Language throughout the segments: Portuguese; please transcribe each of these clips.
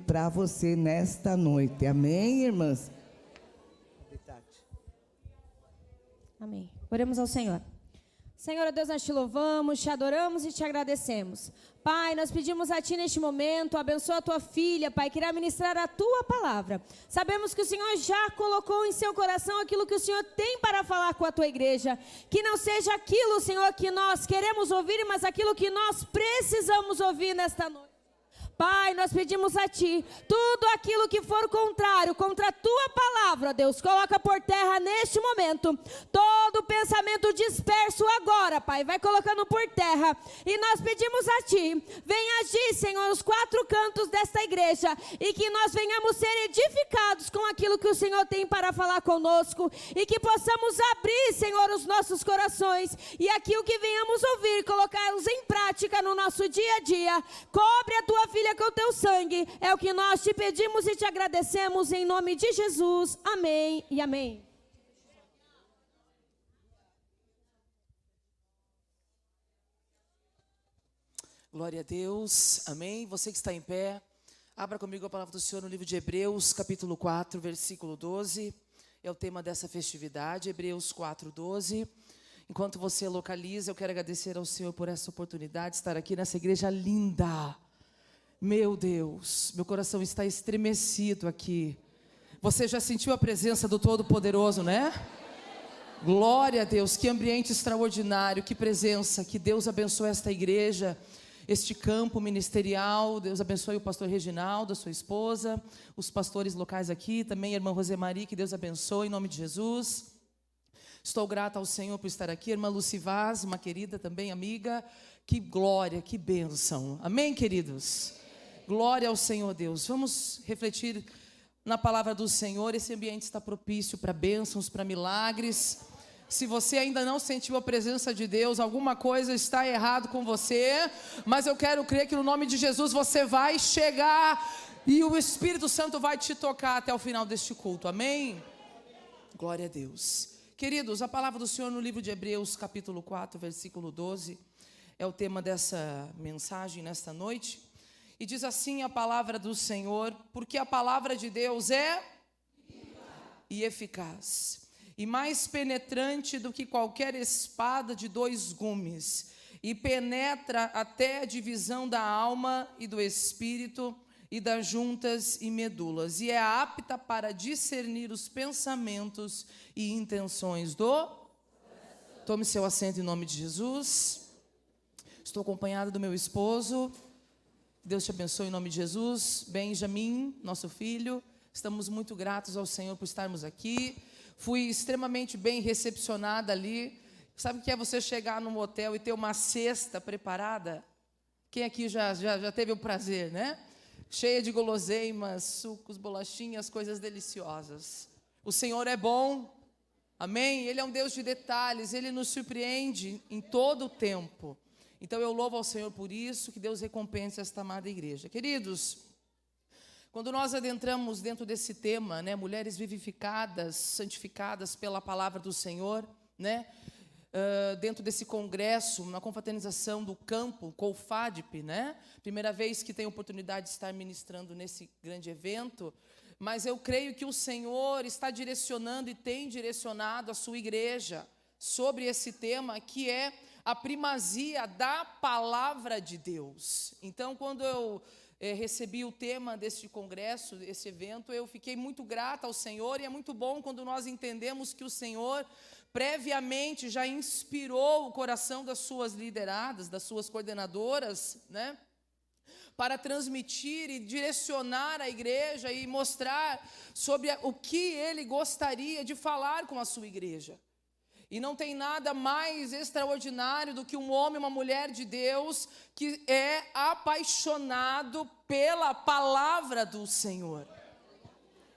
para você nesta noite. Amém, irmãs? Amém. Oremos ao Senhor. Senhor, Deus, nós te louvamos, te adoramos e te agradecemos. Pai, nós pedimos a Ti neste momento, abençoa a Tua filha, Pai, que irá ministrar a Tua palavra. Sabemos que o Senhor já colocou em seu coração aquilo que o Senhor tem para falar com a Tua igreja. Que não seja aquilo, Senhor, que nós queremos ouvir, mas aquilo que nós precisamos ouvir nesta noite. Pai, nós pedimos a Ti, tudo aquilo que for contrário, contra a Tua palavra, Deus, coloca por terra neste momento, todo pensamento disperso agora, Pai, vai colocando por terra, e nós pedimos a Ti, venha agir, Senhor, nos quatro cantos desta igreja, e que nós venhamos ser edificados com aquilo que o Senhor tem para falar conosco, e que possamos abrir, Senhor, os nossos corações, e aquilo que venhamos ouvir, colocá-los em prática no nosso dia a dia. Cobre a Tua filha com o Teu sangue, é o que nós te pedimos e te agradecemos em nome de Jesus, amém e amém. Glória a Deus, amém. Você que está em pé, abra comigo a palavra do Senhor no livro de Hebreus, capítulo 4, versículo 12, é o tema dessa festividade, Hebreus 4, 12. Enquanto você localiza, eu quero agradecer ao Senhor por essa oportunidade de estar aqui nessa igreja linda. Meu Deus, meu coração está estremecido aqui. Você já sentiu a presença do Todo-Poderoso, né? Glória a Deus, que ambiente extraordinário, que presença. Que Deus abençoe esta igreja, este campo ministerial. Deus abençoe o pastor Reginaldo, a sua esposa, os pastores locais aqui, também a irmã Rosemarie, que Deus abençoe em nome de Jesus. Estou grata ao Senhor por estar aqui. Irmã Lucivaz, uma querida também, amiga. Que glória, que bênção. Amém, queridos? Glória ao Senhor Deus. Vamos refletir na palavra do Senhor. Esse ambiente está propício para bênçãos, para milagres. Se você ainda não sentiu a presença de Deus, alguma coisa está errado com você, mas eu quero crer que no nome de Jesus você vai chegar e o Espírito Santo vai te tocar até o final deste culto. Amém? Glória a Deus. Queridos, a palavra do Senhor no livro de Hebreus, capítulo 4, versículo 12, é o tema dessa mensagem nesta noite. E diz assim a palavra do Senhor: porque a palavra de Deus é e eficaz, e mais penetrante do que qualquer espada de dois gumes, e penetra até a divisão da alma e do espírito, e das juntas e medulas, e é apta para discernir os pensamentos e intenções do... Tome seu assento em nome de Jesus. Estou acompanhada do meu esposo. Deus te abençoe em nome de Jesus. Benjamin, nosso filho, estamos muito gratos ao Senhor por estarmos aqui. Fui extremamente bem recepcionada ali. Sabe o que é você chegar num hotel e ter uma cesta preparada? Quem aqui já teve o prazer, né? Cheia de guloseimas, sucos, bolachinhas, coisas deliciosas. O Senhor é bom, amém? Ele é um Deus de detalhes, Ele nos surpreende em todo o tempo. Então eu louvo ao Senhor por isso, que Deus recompense esta amada igreja. Queridos, quando nós adentramos dentro desse tema, né, mulheres vivificadas, santificadas pela palavra do Senhor, né, dentro desse congresso, na confraternização do campo, COFADP, né, primeira vez que tenho oportunidade de estar ministrando nesse grande evento, mas eu creio que o Senhor está direcionando e tem direcionado a sua igreja sobre esse tema, que é a primazia da palavra de Deus. Então, quando eu recebi o tema deste congresso, desse evento, eu fiquei muito grata ao Senhor, e é muito bom quando nós entendemos que o Senhor previamente já inspirou o coração das suas lideradas, das suas coordenadoras, né, para transmitir e direcionar a igreja e mostrar sobre o que Ele gostaria de falar com a sua igreja. E não tem nada mais extraordinário do que um homem e uma mulher de Deus que é apaixonado pela palavra do Senhor.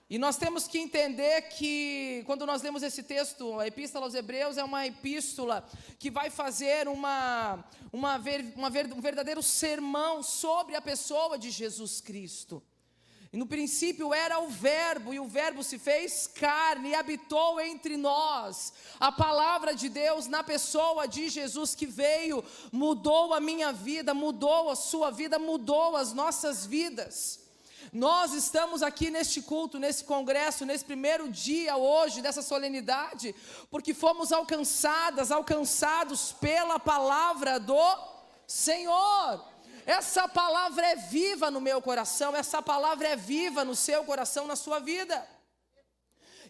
E nós temos que entender que, quando nós lemos esse texto, a Epístola aos Hebreus é uma epístola que vai fazer um verdadeiro sermão sobre a pessoa de Jesus Cristo. E no princípio era o Verbo, e o Verbo se fez carne e habitou entre nós. A palavra de Deus na pessoa de Jesus que veio, mudou a minha vida, mudou a sua vida, mudou as nossas vidas. Nós estamos aqui neste culto, nesse congresso, nesse primeiro dia hoje, dessa solenidade, porque fomos alcançados pela palavra do Senhor. Essa palavra é viva no meu coração, essa palavra é viva no seu coração, na sua vida.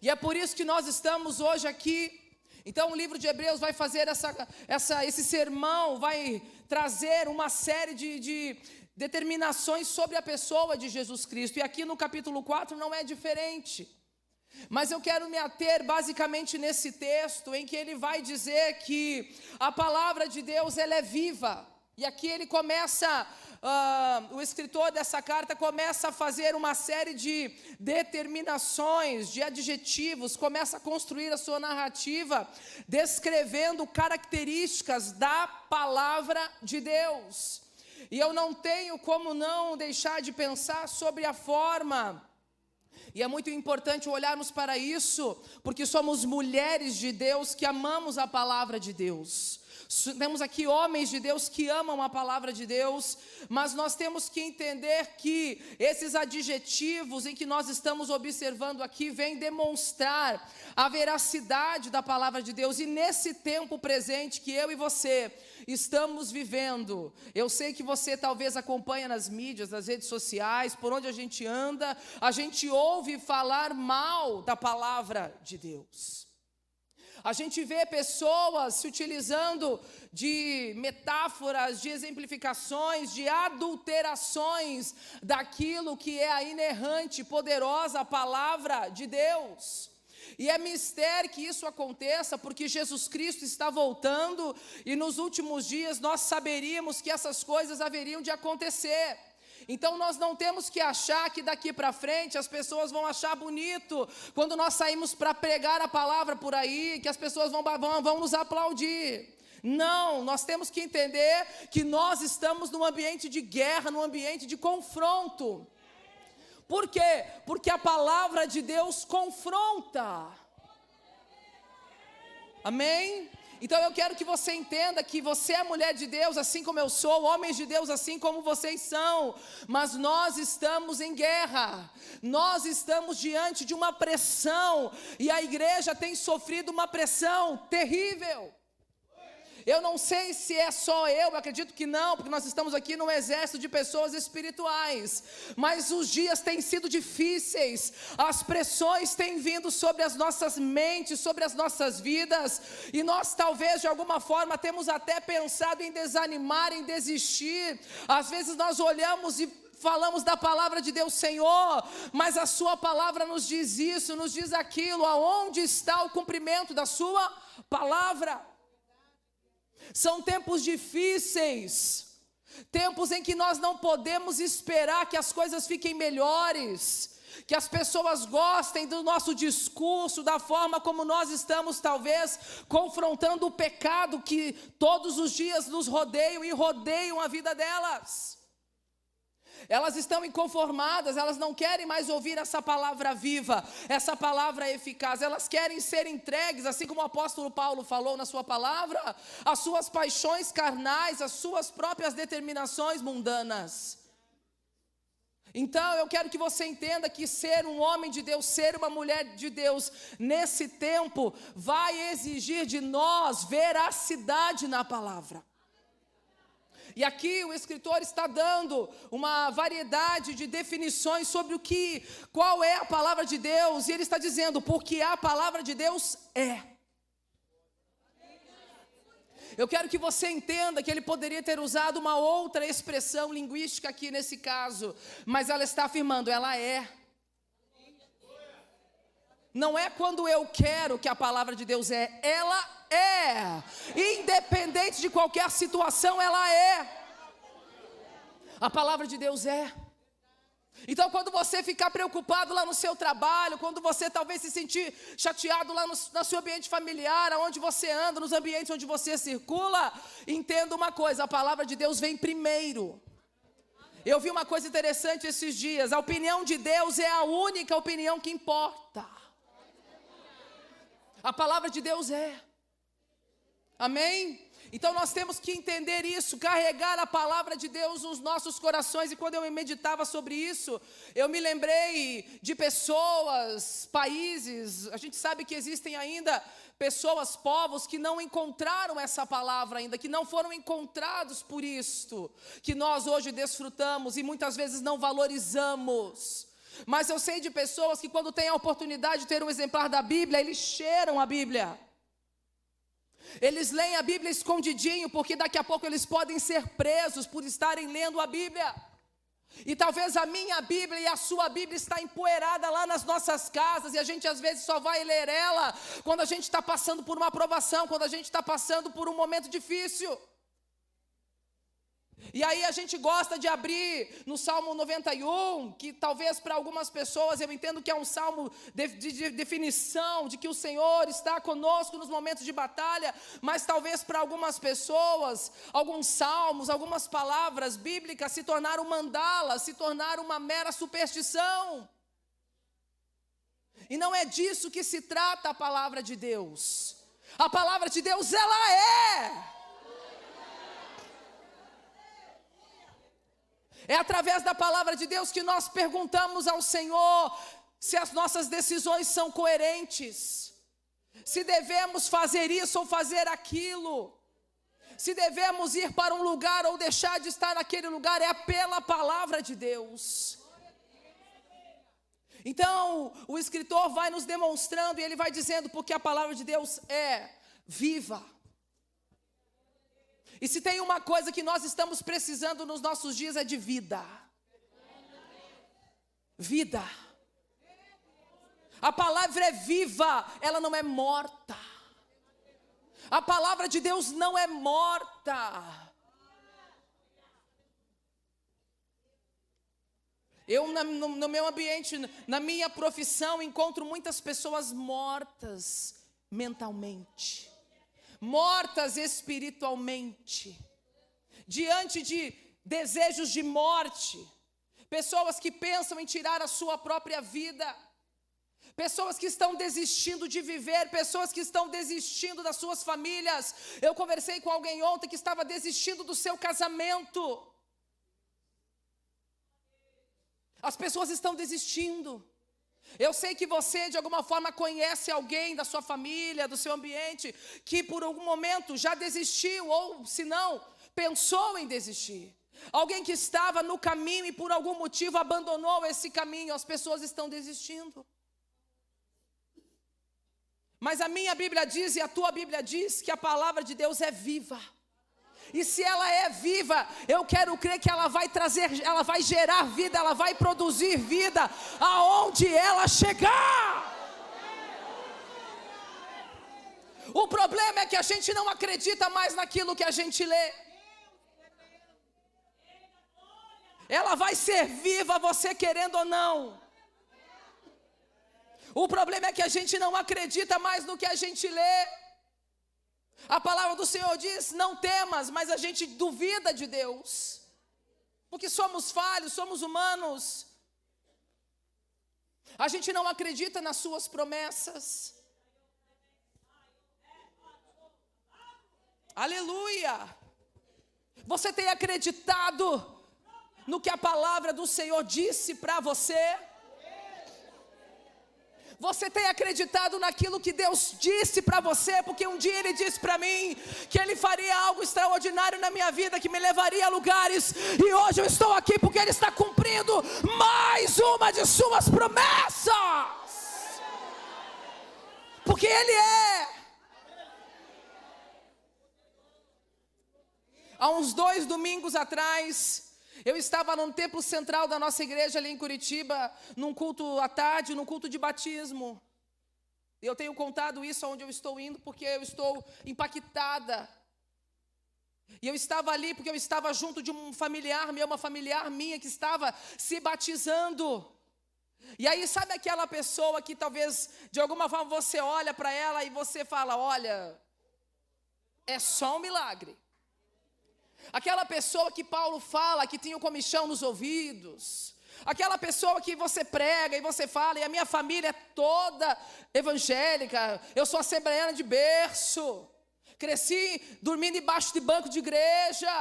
E é por isso que nós estamos hoje aqui. Então o livro de Hebreus vai fazer esse sermão, vai trazer uma série de determinações sobre a pessoa de Jesus Cristo. E aqui no capítulo 4 não é diferente. Mas eu quero me ater basicamente nesse texto, em que ele vai dizer que a palavra de Deus, ela é viva. E aqui ele começa, o escritor dessa carta começa a fazer uma série de determinações, de adjetivos, começa a construir a sua narrativa, descrevendo características da palavra de Deus. E eu não tenho como não deixar de pensar sobre a forma, e é muito importante olharmos para isso, porque somos mulheres de Deus que amamos a palavra de Deus. Temos aqui homens de Deus que amam a palavra de Deus, mas nós temos que entender que esses adjetivos em que nós estamos observando aqui vêm demonstrar a veracidade da palavra de Deus. E nesse tempo presente que eu e você estamos vivendo, eu sei que você talvez acompanha nas mídias, nas redes sociais, por onde a gente anda, a gente ouve falar mal da palavra de Deus. A gente vê pessoas se utilizando de metáforas, de exemplificações, de adulterações daquilo que é a inerrante, poderosa palavra de Deus. E é mistério que isso aconteça, porque Jesus Cristo está voltando e nos últimos dias nós saberíamos que essas coisas haveriam de acontecer. Então nós não temos que achar que daqui para frente as pessoas vão achar bonito quando nós saímos para pregar a palavra por aí, que as pessoas vão nos aplaudir. Não, nós temos que entender que nós estamos num ambiente de guerra, num ambiente de confronto. Por quê? Porque a palavra de Deus confronta. Amém? Então eu quero que você entenda que você é mulher de Deus, assim como eu sou, homens de Deus, assim como vocês são, mas nós estamos em guerra, nós estamos diante de uma pressão, e a igreja tem sofrido uma pressão terrível. Eu não sei se é só eu acredito que não, porque nós estamos aqui num exército de pessoas espirituais, mas os dias têm sido difíceis, as pressões têm vindo sobre as nossas mentes, sobre as nossas vidas, e nós talvez de alguma forma temos até pensado em desanimar, em desistir. Às vezes nós olhamos e falamos da palavra de Deus, Senhor, mas a sua palavra nos diz isso, nos diz aquilo, aonde está o cumprimento da sua palavra? São tempos difíceis, tempos em que nós não podemos esperar que as coisas fiquem melhores, que as pessoas gostem do nosso discurso, da forma como nós estamos talvez confrontando o pecado que todos os dias nos rodeiam e rodeiam a vida delas. Elas estão inconformadas, elas não querem mais ouvir essa palavra viva, essa palavra eficaz. Elas querem ser entregues, assim como o apóstolo Paulo falou na sua palavra, às suas paixões carnais, às suas próprias determinações mundanas. Então eu quero que você entenda que ser um homem de Deus, ser uma mulher de Deus, nesse tempo, vai exigir de nós veracidade na palavra. E aqui o escritor está dando uma variedade de definições sobre qual é a palavra de Deus. E ele está dizendo, porque a palavra de Deus é. Eu quero que você entenda que ele poderia ter usado uma outra expressão linguística aqui nesse caso, mas ela está afirmando, ela é. Não é quando eu quero que a palavra de Deus é, ela é. Independente de qualquer situação, ela é. A palavra de Deus é. Então quando você ficar preocupado lá no seu trabalho, quando você talvez se sentir chateado lá no seu ambiente familiar, aonde você anda, nos ambientes onde você circula, entenda uma coisa, a palavra de Deus vem primeiro. Eu vi uma coisa interessante esses dias, a opinião de Deus é a única opinião que importa. A palavra de Deus é. Amém? Então nós temos que entender isso, carregar a palavra de Deus nos nossos corações. E quando eu meditava sobre isso, eu me lembrei de pessoas, países. A gente sabe que existem ainda pessoas, povos que não encontraram essa palavra ainda, que não foram encontrados por isto, que nós hoje desfrutamos e muitas vezes não valorizamos. Mas eu sei de pessoas que quando têm a oportunidade de ter um exemplar da Bíblia, eles cheiram a Bíblia. Eles leem a Bíblia escondidinho, porque daqui a pouco eles podem ser presos por estarem lendo a Bíblia. E talvez a minha Bíblia e a sua Bíblia está empoeirada lá nas nossas casas, e a gente às vezes só vai ler ela quando a gente está passando por uma provação, quando a gente está passando por um momento difícil. E aí a gente gosta de abrir no Salmo 91, que talvez para algumas pessoas, eu entendo que é um salmo de definição, de que o Senhor está conosco nos momentos de batalha, mas talvez para algumas pessoas, alguns salmos, algumas palavras bíblicas se tornaram mandalas, se tornaram uma mera superstição. E não é disso que se trata a palavra de Deus. A palavra de Deus, ela é... É através da palavra de Deus que nós perguntamos ao Senhor se as nossas decisões são coerentes, se devemos fazer isso ou fazer aquilo, se devemos ir para um lugar ou deixar de estar naquele lugar. É pela palavra de Deus. Então, o escritor vai nos demonstrando e ele vai dizendo, porque a palavra de Deus é viva. E se tem uma coisa que nós estamos precisando nos nossos dias é de vida. Vida. A palavra é viva, ela não é morta. A palavra de Deus não é morta. Eu, no meu ambiente, na minha profissão, encontro muitas pessoas mortas mentalmente, mortas espiritualmente, diante de desejos de morte, pessoas que pensam em tirar a sua própria vida, pessoas que estão desistindo de viver, pessoas que estão desistindo das suas famílias. Eu conversei com alguém ontem que estava desistindo do seu casamento. As pessoas estão desistindo. Eu sei que você de alguma forma conhece alguém da sua família, do seu ambiente, que por algum momento já desistiu, ou se não, pensou em desistir. Alguém que estava no caminho e por algum motivo abandonou esse caminho. As pessoas estão desistindo. Mas a minha Bíblia diz e a tua Bíblia diz que a palavra de Deus é viva. E se ela é viva, eu quero crer que ela vai trazer, ela vai gerar vida, ela vai produzir vida aonde ela chegar. O problema é que a gente não acredita mais naquilo que a gente lê. Ela vai ser viva, você querendo ou não. O problema é que a gente não acredita mais no que a gente lê. A palavra do Senhor diz, não temas, mas a gente duvida de Deus. Porque somos falhos, somos humanos. A gente não acredita nas suas promessas. Aleluia! Você tem acreditado no que a palavra do Senhor disse para você? Você tem acreditado naquilo que Deus disse para você? Porque um dia Ele disse para mim que Ele faria algo extraordinário na minha vida, que me levaria a lugares. E hoje eu estou aqui porque Ele está cumprindo mais uma de suas promessas. Porque Ele é. Há uns 2 domingos atrás, eu estava no templo central da nossa igreja ali em Curitiba, num culto à tarde, num culto de batismo. Eu tenho contado isso aonde eu estou indo, porque eu estou impactada. E eu estava ali porque eu estava junto de um familiar meu, uma familiar minha que estava se batizando. E aí sabe aquela pessoa que talvez de alguma forma você olha para ela e você fala, olha, é só um milagre. Aquela pessoa que Paulo fala que tinha o comichão nos ouvidos. Aquela pessoa que você prega e você fala, e a minha família é toda evangélica, eu sou assembleiana de berço. Cresci dormindo embaixo de banco de igreja.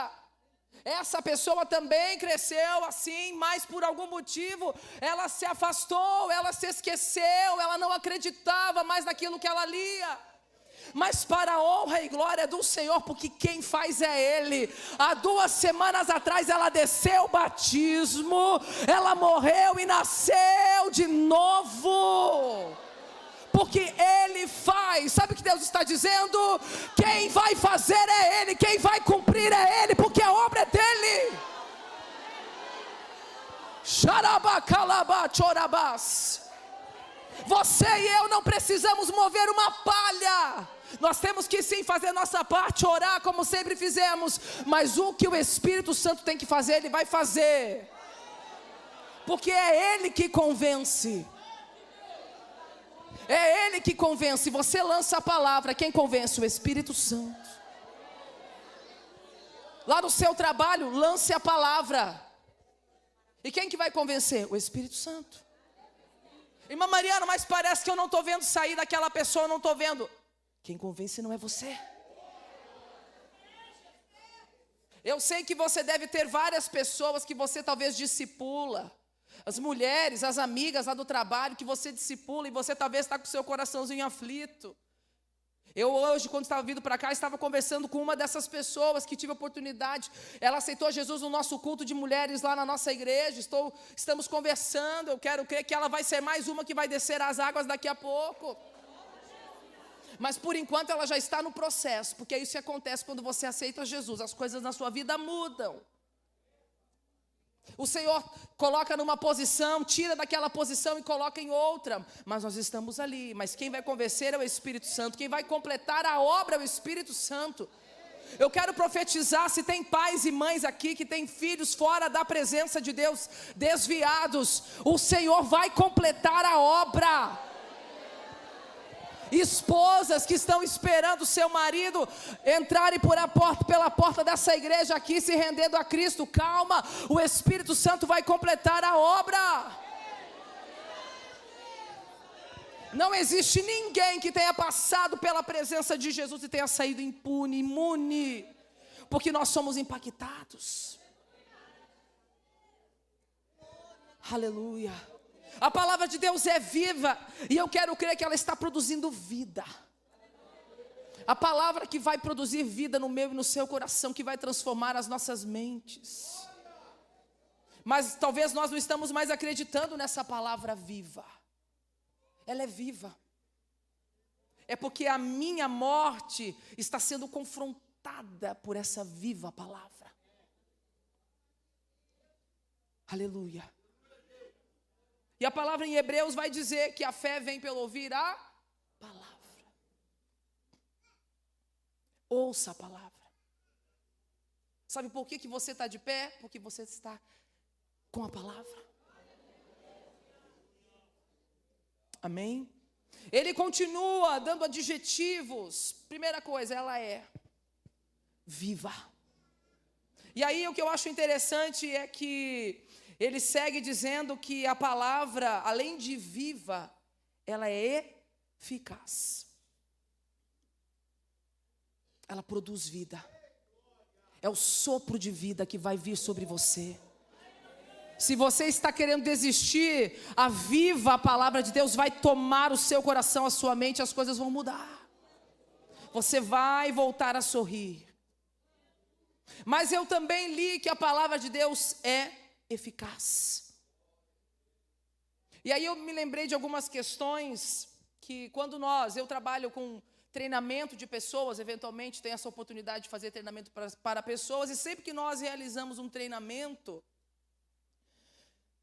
Essa pessoa também cresceu assim, mas por algum motivo ela se afastou, ela se esqueceu, ela não acreditava mais naquilo que ela lia. Mas para a honra e glória do Senhor, porque quem faz é Ele. Há 2 semanas atrás ela desceu o batismo, ela morreu e nasceu de novo. Porque Ele faz. Sabe o que Deus está dizendo? Quem vai fazer é Ele, quem vai cumprir é Ele, porque a obra é dEle. Xarabacalabachorabás. Você e eu não precisamos mover uma palha. Nós temos que sim fazer nossa parte, orar como sempre fizemos. Mas o que o Espírito Santo tem que fazer, Ele vai fazer. Porque é Ele que convence. É Ele que convence. Você lança a palavra, quem convence? O Espírito Santo. Lá no seu trabalho, lance a palavra. E quem que vai convencer? O Espírito Santo. Irmã Mariana, mas parece que eu não estou vendo sair daquela pessoa, eu não estou vendo. Quem convence não é você. Eu sei que você deve ter várias pessoas que você talvez discipula. As mulheres, as amigas lá do trabalho que você discipula e você talvez está com o seu coraçãozinho aflito. Eu hoje, quando estava vindo para cá, estava conversando com uma dessas pessoas que tive a oportunidade. Ela aceitou Jesus no nosso culto de mulheres lá na nossa igreja. Estamos conversando, eu quero crer que ela vai ser mais uma que vai descer as águas daqui a pouco. Mas por enquanto ela já está no processo, porque isso acontece quando você aceita Jesus, as coisas na sua vida mudam. O Senhor coloca numa posição, tira daquela posição e coloca em outra. Mas nós estamos ali. Mas quem vai convencer é o Espírito Santo. Quem vai completar a obra é o Espírito Santo. Eu quero profetizar, se tem pais e mães aqui que têm filhos fora da presença de Deus, desviados, o Senhor vai completar a obra. Esposas que estão esperando o seu marido entrarem pela porta dessa igreja aqui, se rendendo a Cristo, calma, o Espírito Santo vai completar a obra. Não existe ninguém que tenha passado pela presença de Jesus e tenha saído imune, porque nós somos impactados. Aleluia. A palavra de Deus é viva, e eu quero crer que ela está produzindo vida. A palavra que vai produzir vida no meu e no seu coração, que vai transformar as nossas mentes. Mas talvez nós não estamos mais acreditando nessa palavra viva. Ela é viva. É porque a minha morte está sendo confrontada por essa viva palavra. Aleluia. E a palavra em Hebreus vai dizer que a fé vem pelo ouvir a palavra. Ouça a palavra. Sabe por que você está de pé? Porque você está com a palavra. Amém? Ele continua dando adjetivos. Primeira coisa, ela é viva. E aí o que eu acho interessante é que ele segue dizendo que a palavra, além de viva, ela é eficaz. Ela produz vida. É o sopro de vida que vai vir sobre você. Se você está querendo desistir, a viva palavra de Deus vai tomar o seu coração, a sua mente, as coisas vão mudar. Você vai voltar a sorrir. Mas eu também li que a palavra de Deus é eficaz. E aí eu me lembrei de algumas questões que quando eu trabalho com treinamento de pessoas, eventualmente tenho essa oportunidade de fazer treinamento para pessoas, e sempre que nós realizamos um treinamento,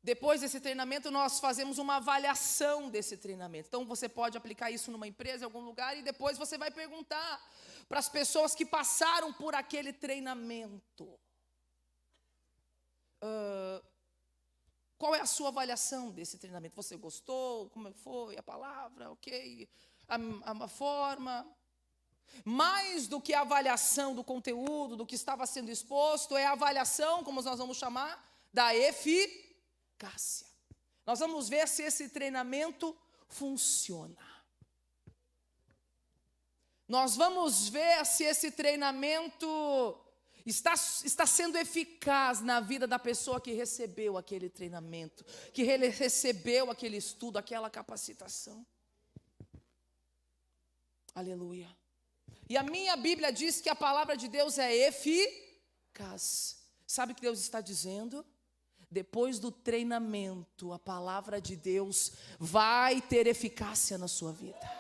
depois desse treinamento nós fazemos uma avaliação desse treinamento. Então você pode aplicar isso numa empresa, em algum lugar, e depois você vai perguntar para as pessoas que passaram por aquele treinamento: qual é a sua avaliação desse treinamento? Você gostou? Como foi a palavra? Ok? A forma? Mais do que a avaliação do conteúdo, do que estava sendo exposto, é a avaliação, como nós vamos chamar, da eficácia. Nós vamos ver se esse treinamento funciona. Nós vamos ver se esse treinamento está sendo eficaz na vida da pessoa que recebeu aquele treinamento, que recebeu aquele estudo, aquela capacitação. Aleluia. E a minha Bíblia diz que a palavra de Deus é eficaz. Sabe o que Deus está dizendo? Depois do treinamento, a palavra de Deus vai ter eficácia na sua vida.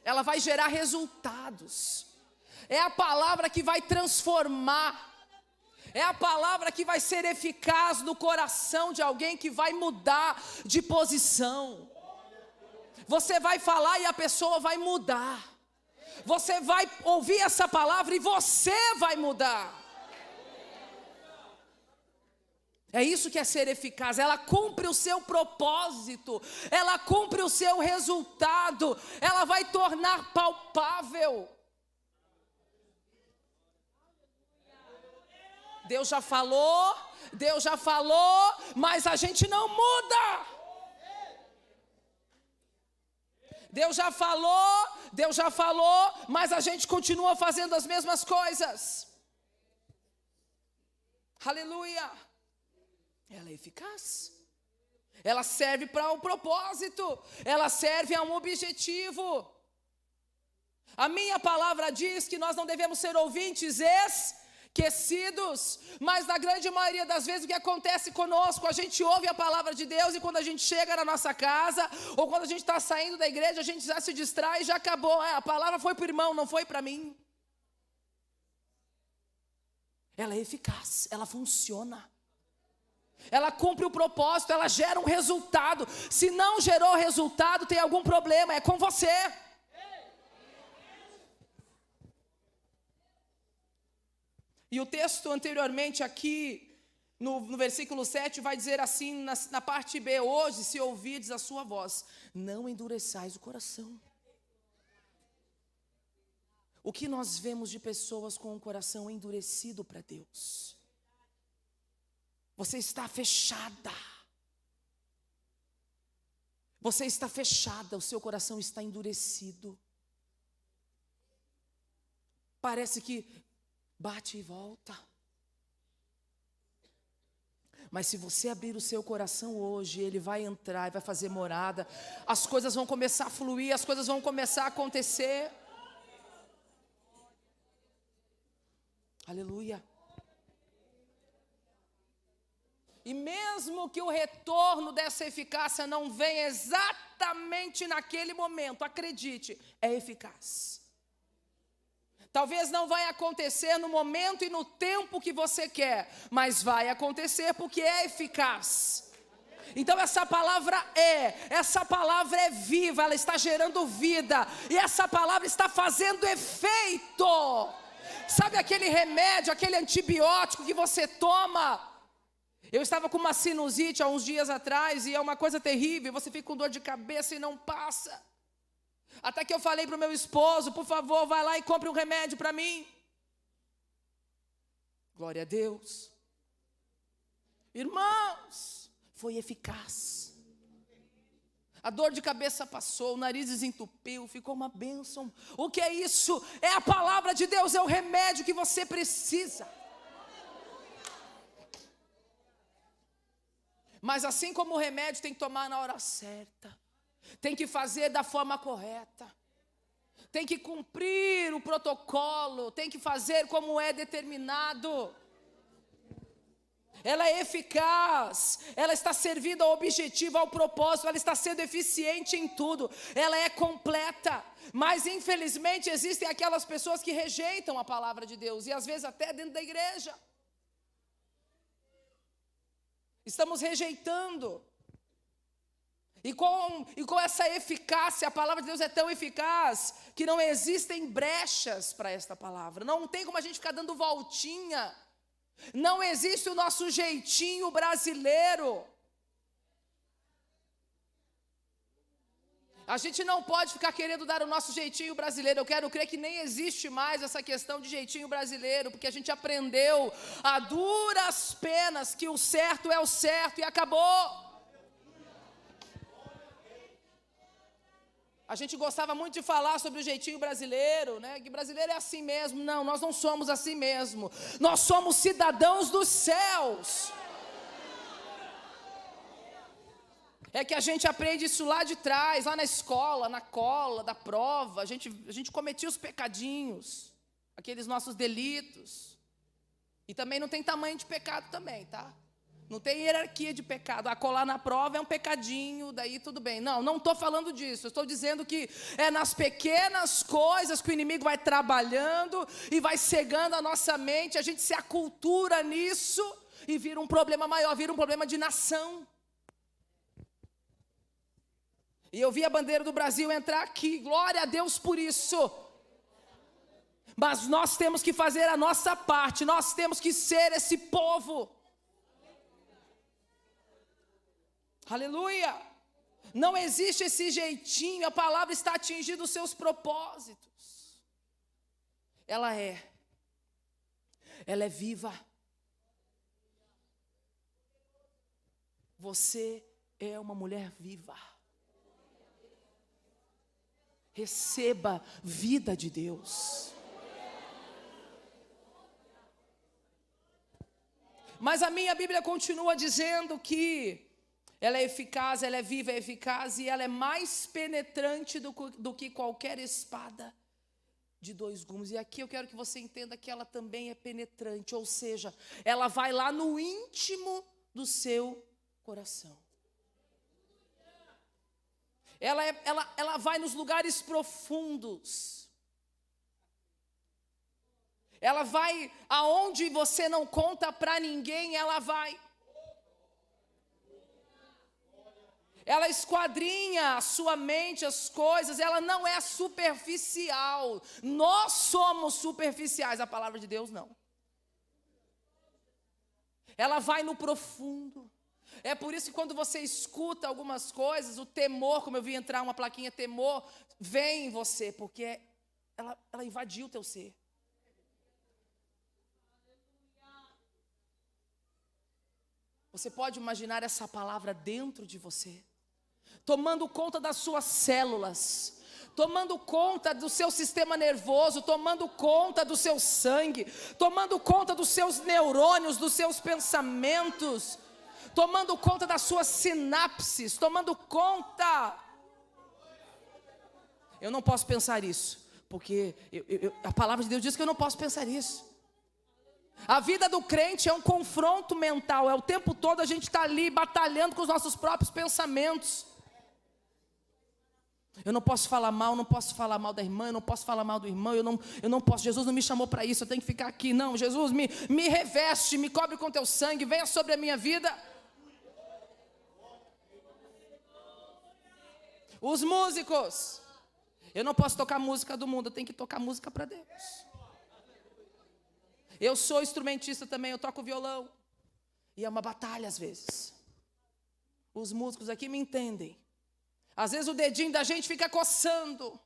Ela vai gerar resultados. É a palavra que vai transformar. É a palavra que vai ser eficaz no coração de alguém, que vai mudar de posição. Você vai falar e a pessoa vai mudar. Você vai ouvir essa palavra e você vai mudar. É isso que é ser eficaz. Ela cumpre o seu propósito. Ela cumpre o seu resultado. Ela vai tornar palpável. Deus já falou, mas a gente não muda. Deus já falou, mas a gente continua fazendo as mesmas coisas. Aleluia. Ela é eficaz. Ela serve para um propósito. Ela serve a um objetivo. A minha palavra diz que nós não devemos ser ouvintes esquecidos, mas na grande maioria das vezes o que acontece conosco, a gente ouve a palavra de Deus e quando a gente chega na nossa casa, ou quando a gente está saindo da igreja, a gente já se distrai e já acabou. A palavra foi para o irmão, não foi para mim. Ela é eficaz, ela funciona. Ela cumpre o propósito, ela gera um resultado. Se não gerou resultado, tem algum problema, é com você. E o texto anteriormente aqui, no versículo 7, vai dizer assim, na parte B: hoje, se ouvirdes a sua voz, não endureçais o coração. O que nós vemos de pessoas com o coração endurecido para Deus? Você está fechada. Você está fechada, o seu coração está endurecido. Parece que bate e volta. Mas se você abrir o seu coração hoje, ele vai entrar e vai fazer morada. As coisas vão começar a fluir, as coisas vão começar a acontecer. Aleluia. E mesmo que o retorno dessa eficácia não venha exatamente naquele momento, acredite, é eficaz. Talvez não vai acontecer no momento e no tempo que você quer, mas vai acontecer porque é eficaz. Então essa palavra é viva, ela está gerando vida, e essa palavra está fazendo efeito. Sabe aquele remédio, aquele antibiótico que você toma? Eu estava com uma sinusite há uns dias atrás e é uma coisa terrível, você fica com dor de cabeça e não passa. Até que eu falei para o meu esposo: por favor, vai lá e compre um remédio para mim. Glória a Deus. Irmãos, foi eficaz. A dor de cabeça passou, o nariz desentupiu, ficou uma bênção. O que é isso? É a palavra de Deus, é o remédio que você precisa. Mas assim como o remédio tem que tomar na hora certa, tem que fazer da forma correta, tem que cumprir o protocolo, tem que fazer como é determinado. Ela é eficaz, ela está servindo ao objetivo, ao propósito, ela está sendo eficiente em tudo, ela é completa. Mas infelizmente existem aquelas pessoas que rejeitam a palavra de Deus, e às vezes até dentro da igreja. Estamos rejeitando. E com essa eficácia, a palavra de Deus é tão eficaz que não existem brechas para esta palavra. Não tem como a gente ficar dando voltinha. Não existe o nosso jeitinho brasileiro. A gente não pode ficar querendo dar o nosso jeitinho brasileiro. Eu quero crer que nem existe mais essa questão de jeitinho brasileiro, porque a gente aprendeu a duras penas que o certo é o certo e acabou. A gente gostava muito de falar sobre o jeitinho brasileiro, né? Que brasileiro é assim mesmo. Não, nós não somos assim mesmo. Nós somos cidadãos dos céus. É que a gente aprende isso lá de trás, lá na escola, na cola da prova. A gente cometia os pecadinhos, aqueles nossos delitos. E também não tem tamanho de pecado também, tá? Não tem hierarquia de pecado. A colar na prova é um pecadinho, daí tudo bem. Não estou falando disso. Eu estou dizendo que é nas pequenas coisas que o inimigo vai trabalhando e vai cegando a nossa mente. A gente se acultura nisso e vira um problema maior, vira um problema de nação. E eu vi a bandeira do Brasil entrar aqui, glória a Deus por isso. Mas nós temos que fazer a nossa parte, nós temos que ser esse povo. Aleluia! Não existe esse jeitinho, a palavra está atingindo os seus propósitos. Ela é viva. Você é uma mulher viva. Receba vida de Deus. Mas a minha Bíblia continua dizendo que ela é eficaz, ela é viva, é eficaz e ela é mais penetrante do que qualquer espada de 2 gumes. E aqui eu quero que você entenda que ela também é penetrante, ou seja, ela vai lá no íntimo do seu coração. Ela vai nos lugares profundos. Ela vai aonde você não conta para ninguém, ela vai. Ela esquadrinha a sua mente, as coisas, ela não é superficial. Nós somos superficiais, a palavra de Deus não. Ela vai no profundo. É por isso que quando você escuta algumas coisas, o temor, como eu vi entrar uma plaquinha temor, vem em você, porque ela invadiu o teu ser. Você pode imaginar essa palavra dentro de você, tomando conta das suas células, tomando conta do seu sistema nervoso, tomando conta do seu sangue, tomando conta dos seus neurônios, dos seus pensamentos, tomando conta das suas sinapses, tomando conta. Eu não posso pensar isso, porque a palavra de Deus diz que eu não posso pensar isso. A vida do crente é um confronto mental, é o tempo todo a gente está ali batalhando com os nossos próprios pensamentos. Eu não posso falar mal, não posso falar mal da irmã, eu não posso falar mal do irmão, eu não posso, Jesus não me chamou para isso, eu tenho que ficar aqui. Não, Jesus me reveste, me cobre com teu sangue, venha sobre a minha vida. Os músicos, eu não posso tocar música do mundo, eu tenho que tocar música para Deus. Eu sou instrumentista também, eu toco violão. E é uma batalha às vezes. Os músicos aqui me entendem. Às vezes o dedinho da gente fica coçando.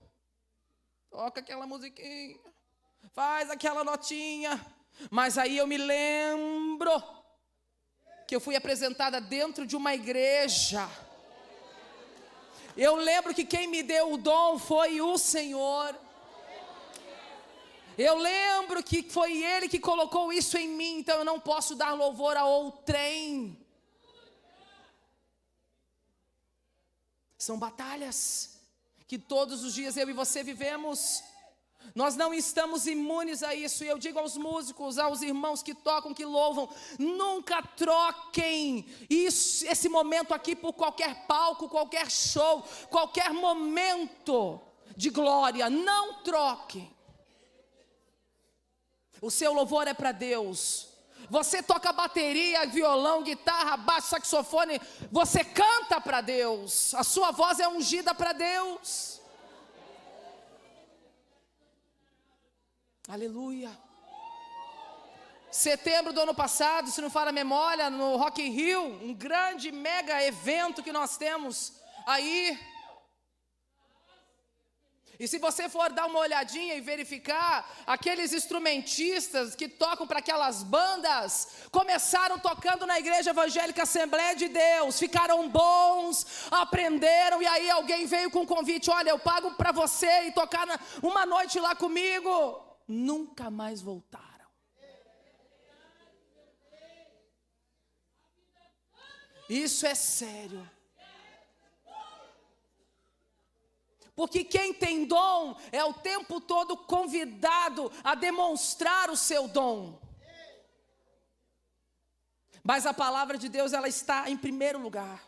Toca aquela musiquinha, faz aquela notinha. Mas aí eu me lembro que eu fui apresentada dentro de uma igreja. Eu lembro que quem me deu o dom foi o Senhor. Eu lembro que foi Ele que colocou isso em mim, então eu não posso dar louvor a outrem. São batalhas que todos os dias eu e você vivemos. Nós não estamos imunes a isso. E eu digo aos músicos, aos irmãos que tocam, que louvam, nunca troquem esse momento aqui por qualquer palco, qualquer show, qualquer momento de glória. Não troquem. O seu louvor é para Deus. Você toca bateria, violão, guitarra, baixo, saxofone. Você canta para Deus. A sua voz é ungida para Deus. Aleluia. Setembro do ano passado, se não falha a memória, no Rock in Rio, um grande mega evento que nós temos aí. E se você for dar uma olhadinha e verificar, aqueles instrumentistas que tocam para aquelas bandas, começaram tocando na Igreja Evangélica Assembleia de Deus, ficaram bons, aprenderam, e aí alguém veio com um convite: olha, eu pago para você e tocar uma noite lá comigo. Nunca mais voltaram. Isso é sério. Porque quem tem dom é o tempo todo convidado a demonstrar o seu dom. Mas a palavra de Deus, ela está em primeiro lugar.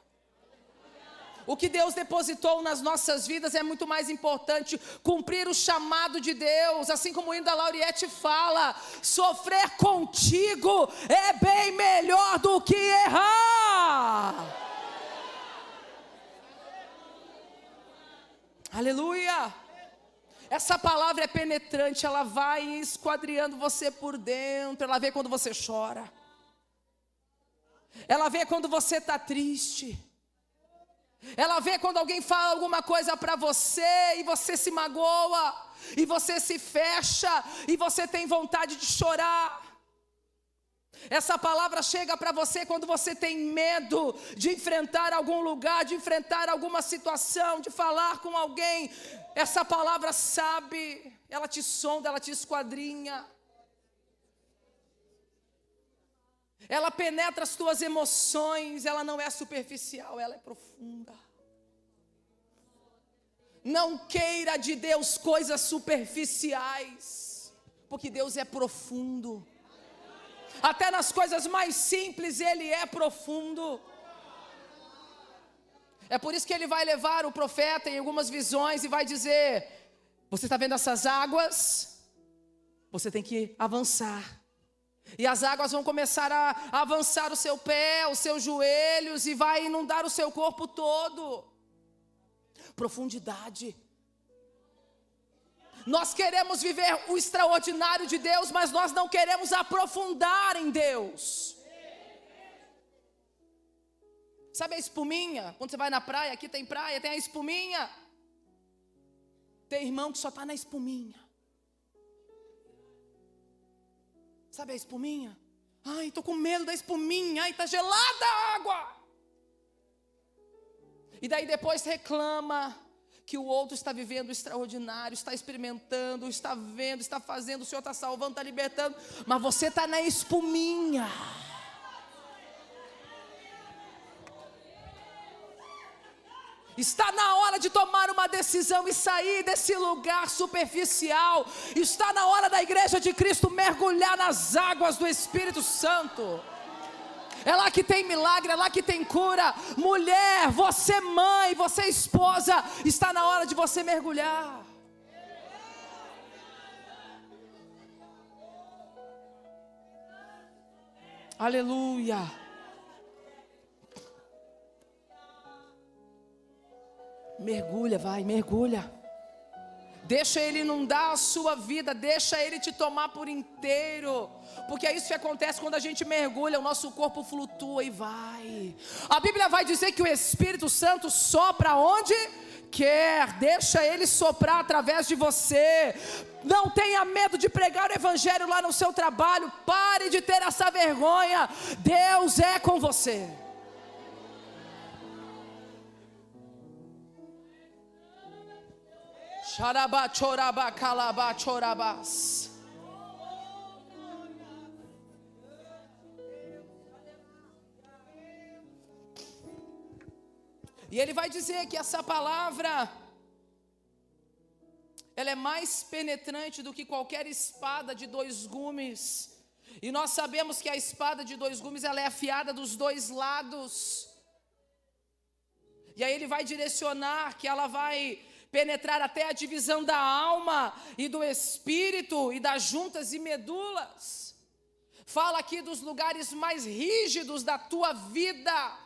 O que Deus depositou nas nossas vidas é muito mais importante. Cumprir o chamado de Deus, assim como o hino da Lauriette fala: sofrer contigo é bem melhor do que errar. Aleluia! Essa palavra é penetrante, ela vai esquadriando você por dentro. Ela vê quando você chora, ela vê quando você está triste, ela vê quando alguém fala alguma coisa para você e você se magoa, e você se fecha, e você tem vontade de chorar. Essa palavra chega para você quando você tem medo de enfrentar algum lugar, de enfrentar alguma situação, de falar com alguém. Essa palavra sabe, ela te sonda, ela te esquadrinha. Ela penetra as tuas emoções, ela não é superficial, ela é profunda. Não queira de Deus coisas superficiais, porque Deus é profundo. Até nas coisas mais simples Ele é profundo. É por isso que Ele vai levar o profeta em algumas visões e vai dizer: você está vendo essas águas? Você tem que avançar. E as águas vão começar a avançar o seu pé, os seus joelhos, e vai inundar o seu corpo todo. Profundidade. Nós queremos viver o extraordinário de Deus, mas nós não queremos aprofundar em Deus. Sabe a espuminha? Quando você vai na praia, aqui tem praia, tem a espuminha. Tem irmão que só está na espuminha. Sabe a espuminha? Ai, estou com medo da espuminha. Ai, está gelada a água. E daí depois reclama que o outro está vivendo o extraordinário, está experimentando, está vendo, está fazendo, o Senhor está salvando, está libertando, mas você está na espuminha. Está na hora de tomar uma decisão e sair desse lugar superficial. Está na hora da Igreja de Cristo mergulhar nas águas do Espírito Santo. É lá que tem milagre, é lá que tem cura. Mulher, você mãe, você esposa, está na hora de você mergulhar. Aleluia. Mergulha, vai, mergulha. Deixa Ele inundar a sua vida, deixa Ele te tomar por inteiro. Porque é isso que acontece quando a gente mergulha, o nosso corpo flutua e vai. A Bíblia vai dizer que o Espírito Santo sopra onde quer, deixa Ele soprar através de você. Não tenha medo de pregar o Evangelho lá no seu trabalho, pare de ter essa vergonha. Deus é com você. Xarabá, chorabá, calabá, chorabás. E ele vai dizer que essa palavra, ela é mais penetrante do que qualquer espada de dois gumes. E nós sabemos que a espada de dois gumes, ela é afiada dos dois lados. E aí ele vai direcionar que ela vai penetrar até a divisão da alma e do espírito e das juntas e medulas. Fala aqui dos lugares mais rígidos da tua vida.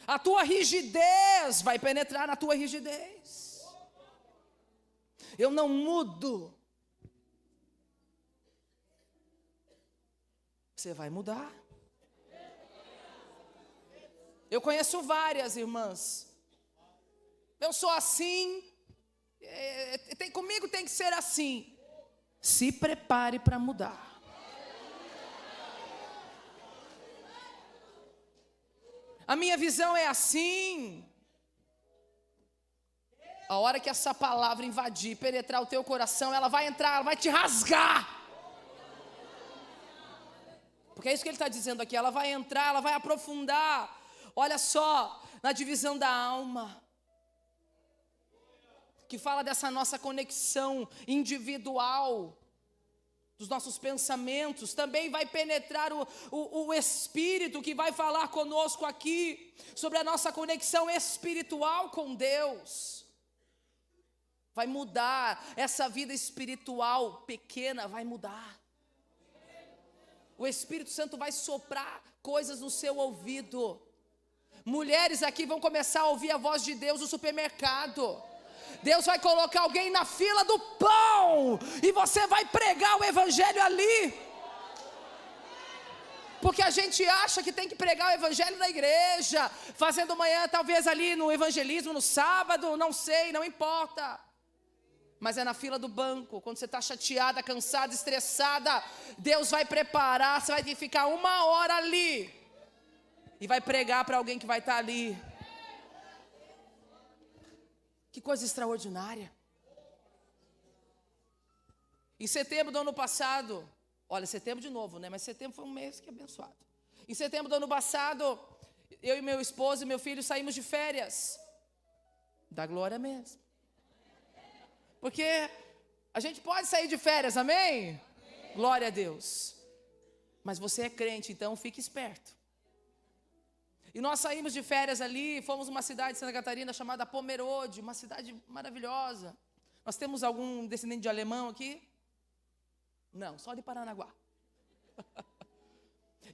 A tua rigidez vai penetrar na tua rigidez. Eu não mudo. Você vai mudar. Eu conheço várias irmãs. Eu sou assim, Comigo tem que ser assim. Se prepare para mudar. A minha visão é assim. A hora que essa palavra invadir, penetrar o teu coração, ela vai entrar, ela vai te rasgar. Porque é isso que ele está dizendo aqui. Ela vai entrar, ela vai aprofundar. Olha só, na divisão da alma, que fala dessa nossa conexão individual, dos nossos pensamentos, também vai penetrar o Espírito, que vai falar conosco aqui, sobre a nossa conexão espiritual com Deus. Vai mudar, essa vida espiritual pequena vai mudar. O Espírito Santo vai soprar coisas no seu ouvido. Mulheres aqui vão começar a ouvir a voz de Deus no supermercado. Deus vai colocar alguém na fila do pão e você vai pregar o evangelho ali. Porque a gente acha que tem que pregar o evangelho na igreja, fazendo manhã talvez ali no evangelismo no sábado, não sei, não importa. Mas é na fila do banco, quando você está chateada, cansada, estressada, Deus vai preparar, você vai ter que ficar 1 hora ali e vai pregar para alguém que vai estar ali. Que coisa extraordinária. Em setembro do ano passado, olha, setembro de novo, né? Mas setembro foi um mês que é abençoado. Em setembro do ano passado, eu e meu esposo e meu filho saímos de férias. Da glória mesmo. Porque a gente pode sair de férias, amém? Glória a Deus. Mas você é crente, então fique esperto. E nós saímos de férias ali, fomos numa cidade de Santa Catarina chamada Pomerode, uma cidade maravilhosa. Nós temos algum descendente de alemão aqui? Não, só de Paranaguá.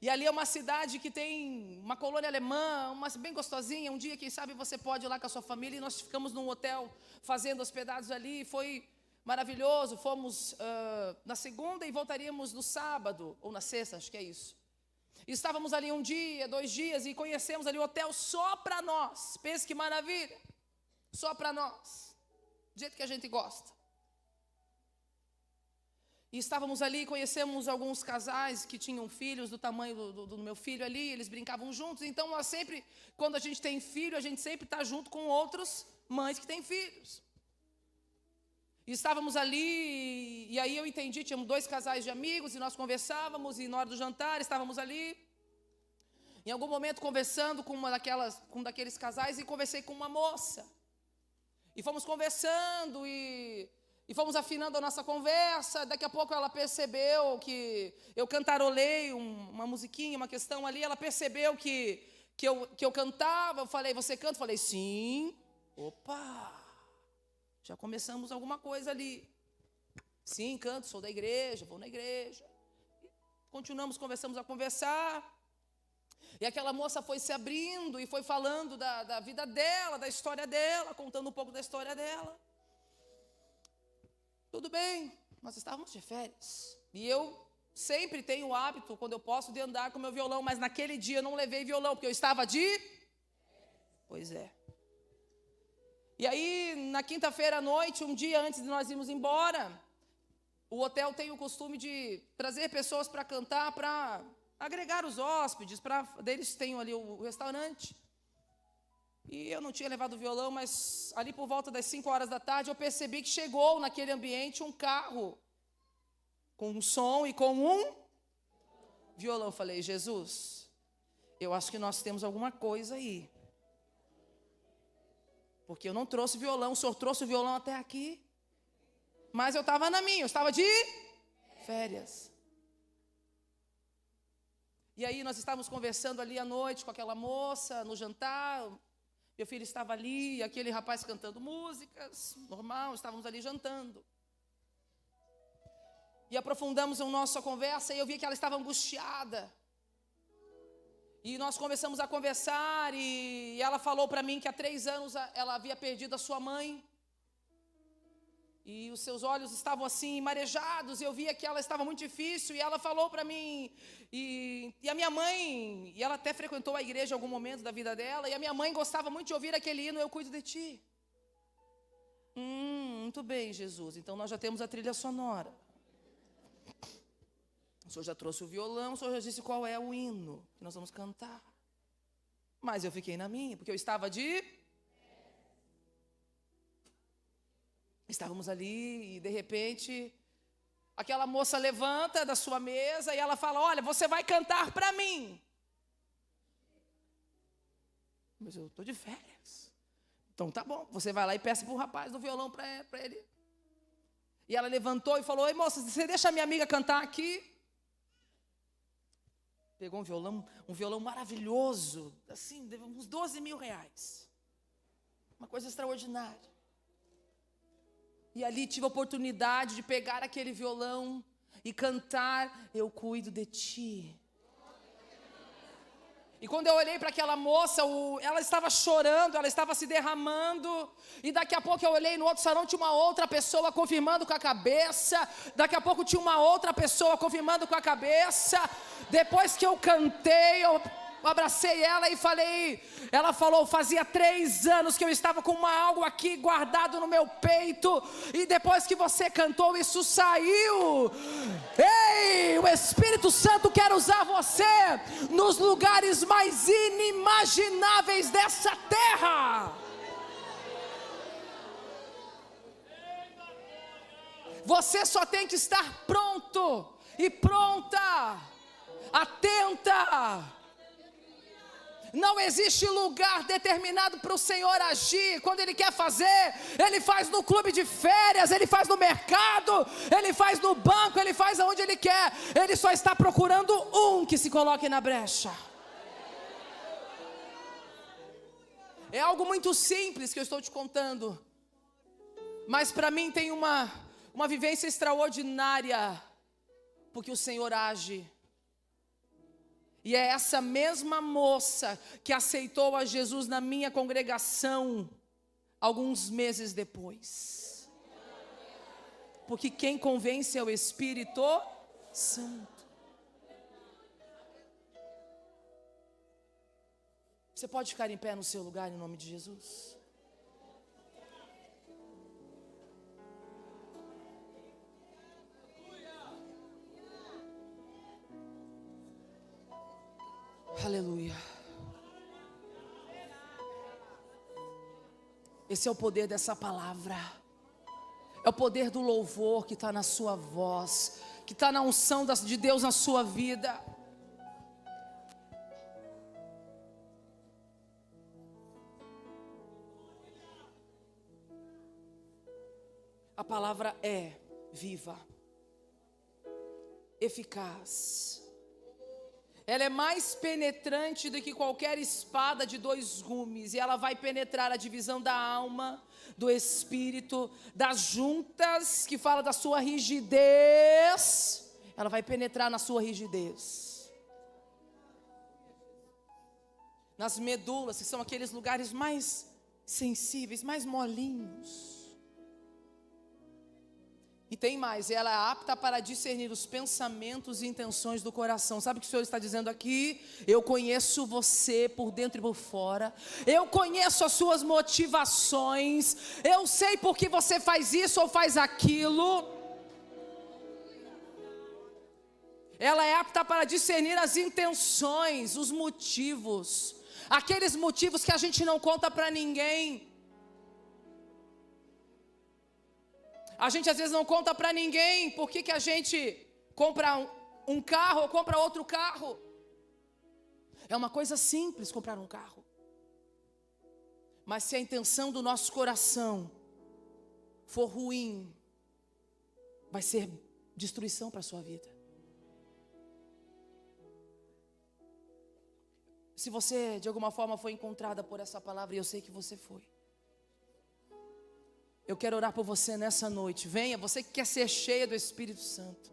E ali é uma cidade que tem uma colônia alemã, bem gostosinha. Um dia, quem sabe, você pode ir lá com a sua família. E nós ficamos num hotel fazendo hospedados ali. Foi maravilhoso. Fomos na segunda e voltaríamos no sábado, ou na sexta, acho que é isso. E estávamos ali 1 dia, 2 dias, e conhecemos ali o hotel só para nós. Pense que maravilha. Só para nós. Do jeito que a gente gosta. E estávamos ali e conhecemos alguns casais que tinham filhos do tamanho do meu filho ali. Eles brincavam juntos. Então, nós sempre, quando a gente tem filho, a gente sempre está junto com outras mães que têm filhos. E estávamos ali, e aí eu entendi, tínhamos 2 casais de amigos, e nós conversávamos, e na hora do jantar estávamos ali. Em algum momento conversando com um daqueles casais, e conversei com uma moça. E fomos conversando, e fomos afinando a nossa conversa. Daqui a pouco ela percebeu que eu cantarolei uma musiquinha, uma questão ali. Ela percebeu que eu cantava. Eu falei, você canta? Eu falei, sim. Opa! Já começamos alguma coisa ali. Sim, canto, sou da igreja, vou na igreja. Continuamos, começamos a conversar. E aquela moça foi se abrindo e foi falando da vida dela, da história dela, contando um pouco da história dela. Tudo bem, nós estávamos de férias. E eu sempre tenho o hábito, quando eu posso, de andar com meu violão. Mas naquele dia eu não levei violão, porque eu estava de... Pois é. E aí, na quinta-feira à noite, um dia antes de nós irmos embora, o hotel tem o costume de trazer pessoas para cantar, para agregar os hóspedes, eles têm ali o restaurante. E eu não tinha levado o violão, mas ali por volta das 5 horas da tarde, eu percebi que chegou naquele ambiente um carro com um som e com um violão. Eu falei, Jesus, eu acho que nós temos alguma coisa aí. Porque eu não trouxe violão, o senhor trouxe o violão até aqui. Mas eu estava na minha, eu estava de férias. E aí nós estávamos conversando ali à noite com aquela moça, no jantar. Meu filho estava ali, aquele rapaz cantando músicas, normal, estávamos ali jantando. E aprofundamos a nossa conversa e eu vi que ela estava angustiada. E nós começamos a conversar e ela falou para mim que há 3 anos ela havia perdido a sua mãe. E os seus olhos estavam assim, marejados, e eu via que ela estava muito difícil, e ela falou para mim, e a minha mãe, e ela até frequentou a igreja em algum momento da vida dela, e a minha mãe gostava muito de ouvir aquele hino, Eu Cuido de Ti. Muito bem, Jesus. Então nós já temos a trilha sonora. O senhor já trouxe o violão, o senhor já disse qual é o hino que nós vamos cantar. Mas eu fiquei na minha, porque eu estava Estávamos ali e de repente aquela moça levanta da sua mesa e ela fala: olha, você vai cantar para mim. Mas eu estou de férias. Então tá bom, você vai lá e peça para o rapaz do violão para ele. E ela levantou e falou: ei moça, você deixa a minha amiga cantar aqui? Pegou um violão maravilhoso, assim, uns 12 mil reais. Uma coisa extraordinária. E ali tive a oportunidade de pegar aquele violão e cantar: eu cuido de ti. E quando eu olhei para aquela moça, ela estava chorando, ela estava se derramando. E daqui a pouco eu olhei no outro salão, tinha uma outra pessoa confirmando com a cabeça. Daqui a pouco tinha uma outra pessoa confirmando com a cabeça. Depois que eu cantei, eu abracei ela e falei. Ela falou: fazia 3 anos que eu estava com algo aqui guardado no meu peito. E depois que você cantou, isso saiu. Ei, o Espírito Santo quer usar você nos lugares mais inimagináveis dessa terra. Você só tem que estar pronto e pronta, atenta. Não existe lugar determinado para o Senhor agir. Quando Ele quer fazer, Ele faz no clube de férias, Ele faz no mercado, Ele faz no banco, Ele faz aonde Ele quer. Ele só está procurando um que se coloque na brecha. É algo muito simples que eu estou te contando, mas para mim tem uma vivência extraordinária, porque o Senhor age. E é essa mesma moça que aceitou a Jesus na minha congregação alguns meses depois. Porque quem convence é o Espírito Santo. Você pode ficar em pé no seu lugar em nome de Jesus? Aleluia. Esse é o poder dessa palavra. É o poder do louvor que está na sua voz, que está na unção de Deus na sua vida. A palavra é viva, eficaz. Ela é mais penetrante do que qualquer espada de 2 gumes. E ela vai penetrar a divisão da alma, do espírito, das juntas, que fala da sua rigidez. Ela vai penetrar na sua rigidez. Nas medulas, que são aqueles lugares mais sensíveis, mais molinhos. E tem mais, ela é apta para discernir os pensamentos e intenções do coração. Sabe o que o Senhor está dizendo aqui? Eu conheço você por dentro e por fora. Eu conheço as suas motivações. Eu sei por que você faz isso ou faz aquilo. Ela é apta para discernir as intenções, os motivos. Aqueles motivos que a gente não conta para ninguém. A gente às vezes não conta para ninguém por que a gente compra um carro ou compra outro carro. É uma coisa simples comprar um carro. Mas se a intenção do nosso coração for ruim, vai ser destruição para a sua vida. Se você de alguma forma foi encontrada por essa palavra, e eu sei que você foi, eu quero orar por você nessa noite. Venha, você que quer ser cheia do Espírito Santo.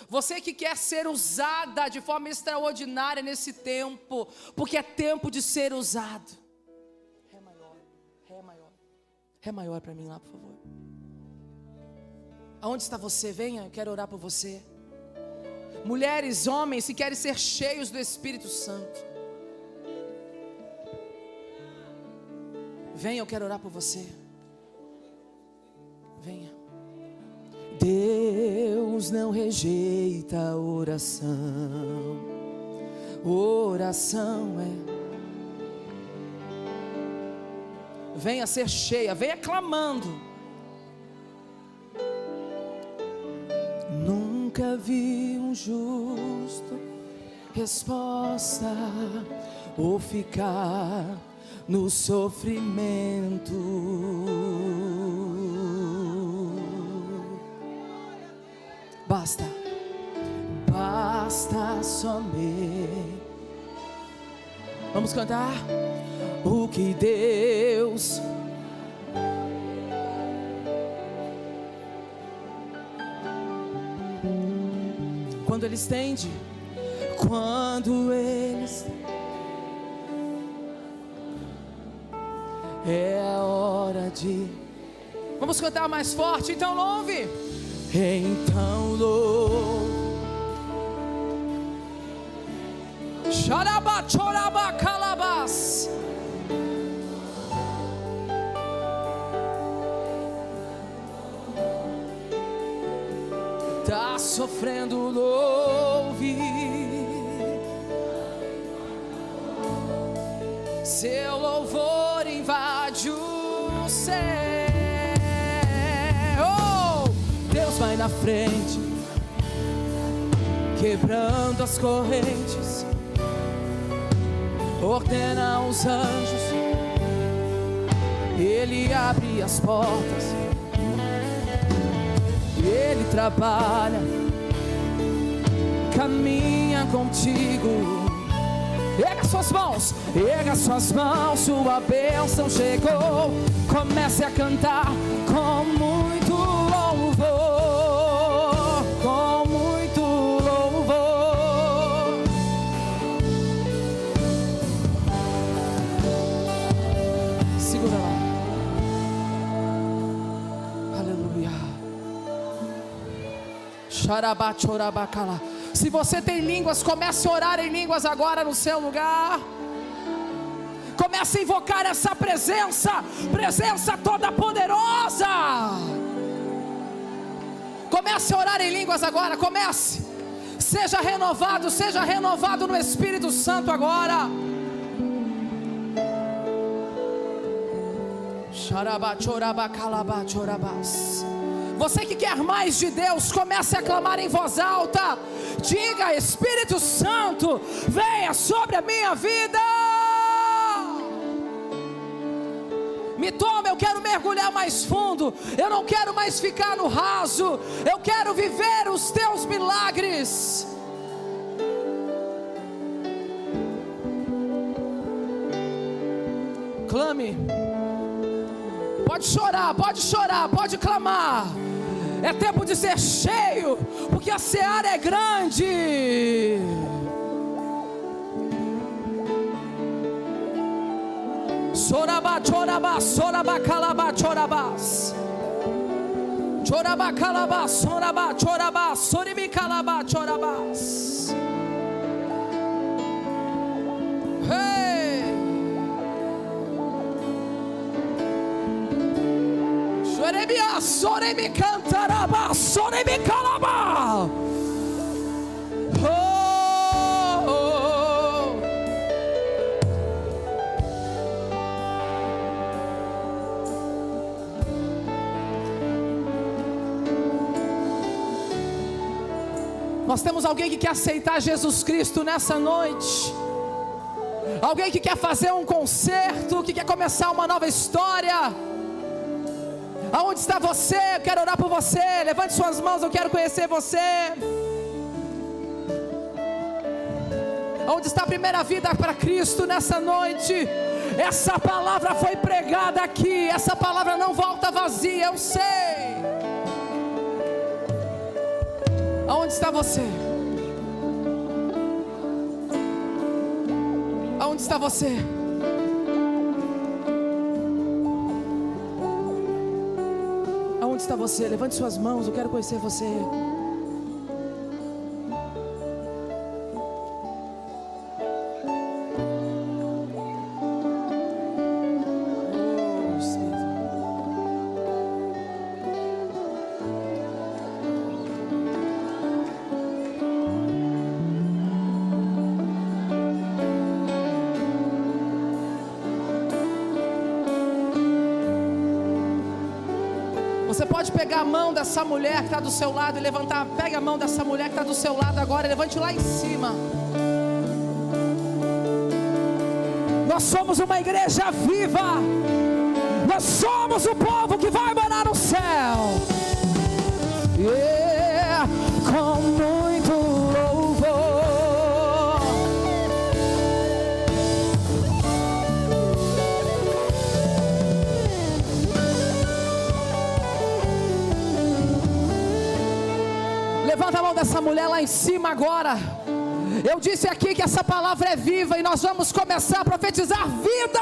Você que quer ser usada de forma extraordinária nesse tempo. Porque é tempo de ser usado. Ré maior, Ré maior. Ré maior para mim lá, por favor. Aonde está você? Venha, eu quero orar por você. Mulheres, homens que querem ser cheios do Espírito Santo. Venha, eu quero orar por você. Venha. Deus não rejeita a oração. Oração é. Venha ser cheia, venha clamando. Nunca vi um justo resposta ou ficar no sofrimento. Basta somente. Vamos cantar? O que Deus quando Ele estende, quando Ele é a hora de. Vamos cantar mais forte, então louve. Então louve. Xarabá, chorabá, calabás. Tá sofrendo, louve. Seu louvor invade o céu. Oh, Deus vai na frente, quebrando as correntes. Ordena os anjos, Ele abre as portas. Ele trabalha, caminha contigo. Erga suas mãos, sua bênção chegou. Comece a cantar com muito louvor, com muito louvor. Segura lá. Aleluia. Xarabachorabacala. Se você tem línguas, comece a orar em línguas agora no seu lugar. Comece a invocar essa presença toda poderosa. Comece a orar em línguas agora, comece. Seja renovado no Espírito Santo agora. Xarabachorabacalabachorabas. Você que quer mais de Deus, comece a clamar em voz alta. Diga: Espírito Santo, venha sobre a minha vida. Me toma, eu quero mergulhar mais fundo. Eu não quero mais ficar no raso. Eu quero viver os teus milagres. Clame. Pode chorar, pode clamar. É tempo de ser cheio, porque a seara é grande. Soraba, choraba, soraba, calaba, chorabas. Choraba, calaba, soraba, choraba, soribi, calaba, chorabas. Hey! Chorebia, sorebi, cantaraba, sorebi, calaba. Nós temos alguém que quer aceitar Jesus Cristo nessa noite. Alguém que quer fazer um concerto, que quer começar uma nova história. Aonde está você? Eu quero orar por você. Levante suas mãos, eu quero conhecer você. Onde está a primeira vida para Cristo nessa noite? Essa palavra foi pregada aqui. Essa palavra não volta vazia, eu sei. Aonde está você? Aonde está você? Aonde está você? Levante suas mãos, eu quero conhecer você. Você pode pegar a mão dessa mulher que está do seu lado e levantar. Pega a mão dessa mulher que está do seu lado agora e levante lá em cima. Nós somos uma igreja viva. Nós somos o povo que vai morar no céu. Com muito louvor. Levanta a mão dessa mulher lá em cima agora. Eu disse aqui que essa palavra é viva e nós vamos começar a profetizar vida.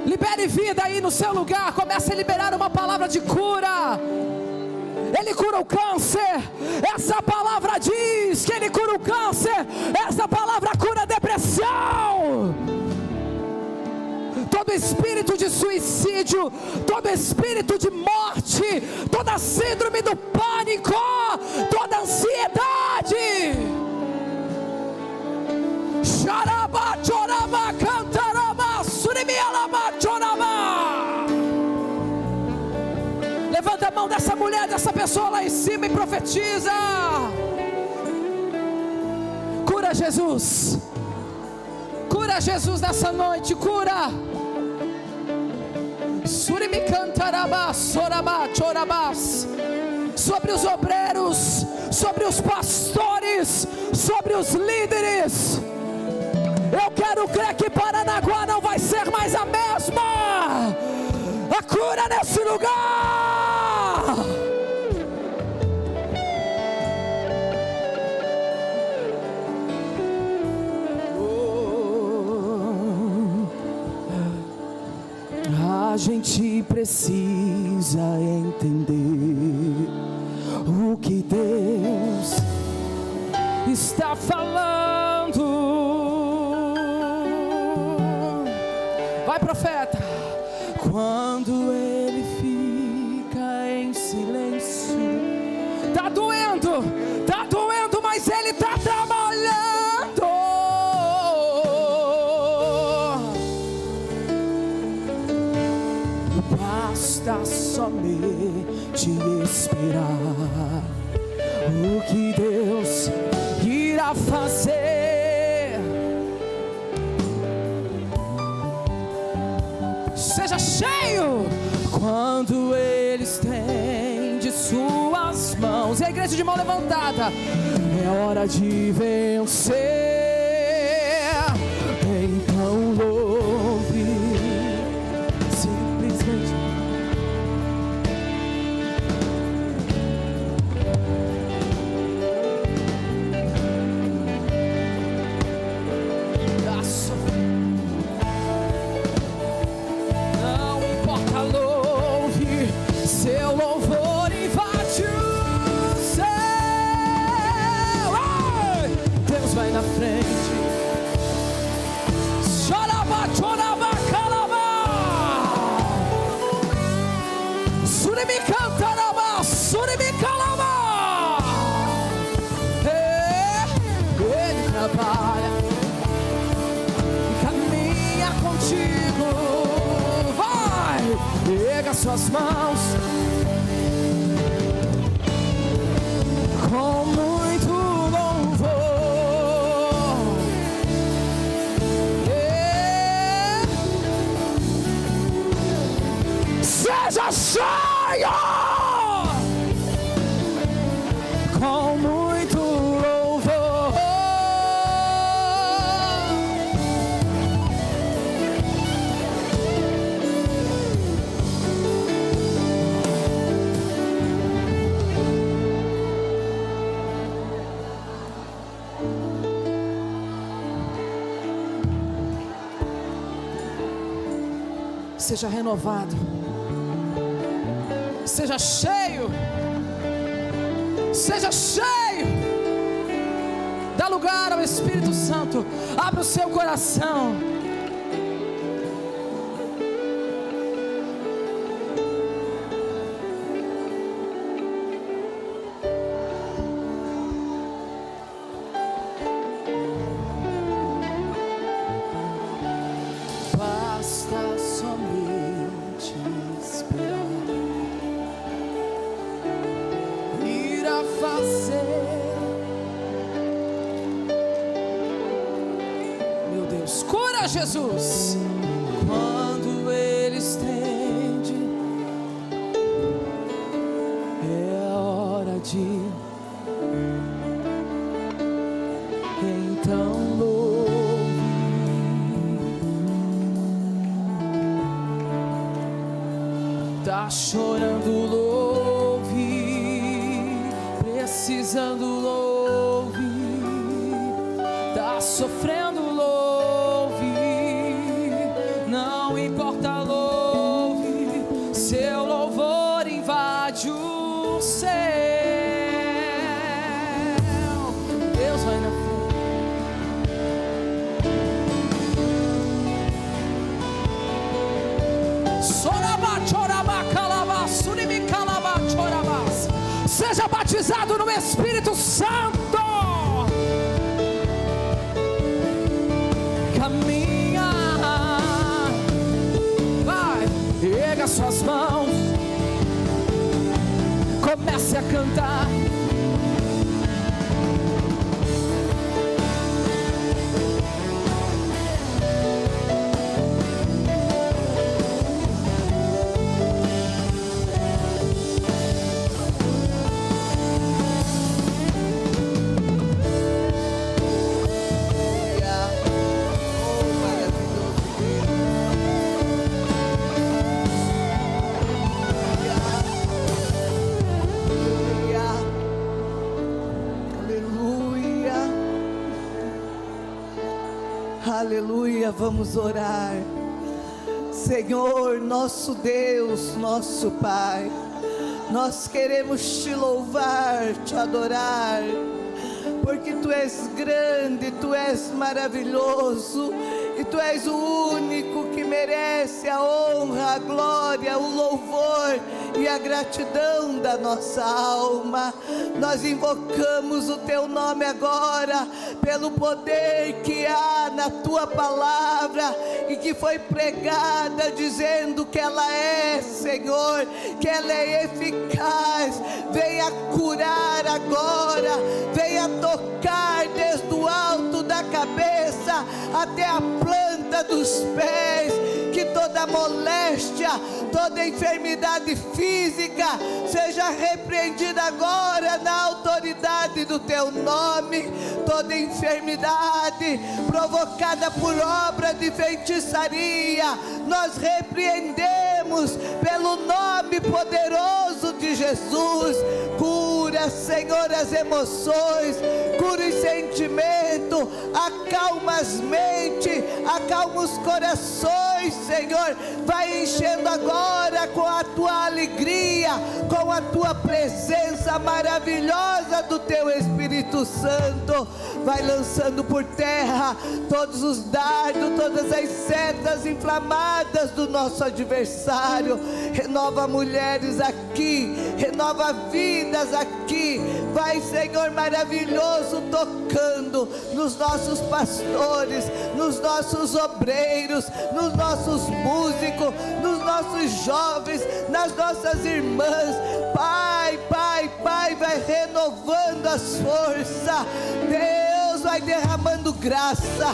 Libere vida aí no seu lugar. Comece a liberar uma palavra de cura. Ele cura o câncer. Essa palavra diz que Ele cura o câncer. Essa palavra cura a depressão. Todo espírito de suicídio, todo espírito de morte, toda síndrome do pânico, toda ansiedade. Xaraba, choraba, cantaraba, surimialaba, choraba. Levanta a mão dessa mulher, dessa pessoa lá em cima e profetiza. Cura Jesus. Cura Jesus nessa noite, cura. Surimi cantaraba, soraba, chorabas. Sobre os obreiros, sobre os pastores, sobre os líderes. Eu quero crer que Paranaguá não vai ser mais a mesma. A cura nesse lugar. A gente precisa entender o que Deus está falando. Vai, profeta. Quando ele fica em silêncio, tá doendo, mas ele tá trabalhando. Basta somente esperar o que Deus irá fazer. Seja cheio quando Ele estende suas mãos. E a igreja de mão levantada. É hora de vencer. Então louve. Simplesmente. Suas mãos com muito louvor. Seja cheio com muito louvor. Seja renovado, seja cheio, dá lugar ao Espírito Santo, abra o seu coração. Basta somente Jesus. Quando Ele estende, é a hora de então louve. Tá chorando, louve. Precisando, louve. Tá sofrendo, louve. Não importa, louve. Seu louvor invade o céu. Deus vai na frente. Soraba, choraba, calaba, surimi, calaba, chorabas. Seja batizado no Espírito Santo. Caminha, vai, erga suas mãos, comece a cantar. Aleluia, vamos orar. Senhor, nosso Deus, nosso Pai, nós queremos te louvar, te adorar, porque Tu és grande, Tu és maravilhoso, e Tu és o único que merece a honra, a glória, o louvor e a gratidão da nossa alma. Nós invocamos o Teu nome agora, pelo poder que há na Tua palavra, e que foi pregada dizendo que ela é, Senhor, que ela é eficaz. Venha curar agora, venha tocar desde o alto da cabeça até a planta dos pés, que toda moléstia, toda enfermidade física seja repreendida agora na autoridade do Teu nome. Toda enfermidade provocada por obra de feitiçaria, nós repreendemos pelo nome poderoso de Jesus. Cura, Senhor, as emoções, cura os sentimentos, acalma as mentes, acalma os corações, Senhor. Vai enchendo agora com a Tua alegria, com a Tua presença maravilhosa do Teu Espírito Santo. Vai lançando por terra todos os dardos, todas as setas inflamadas do nosso adversário. Renova mulheres aqui, renova vidas aqui. Vai, Senhor maravilhoso, tocando nos nossos pastores, nos nossos obreiros, nos nossos músicos, nos nossos jovens, nas nossas irmãs. Pai, Pai, Pai, vai renovando as forças. Deus vai derramando graça,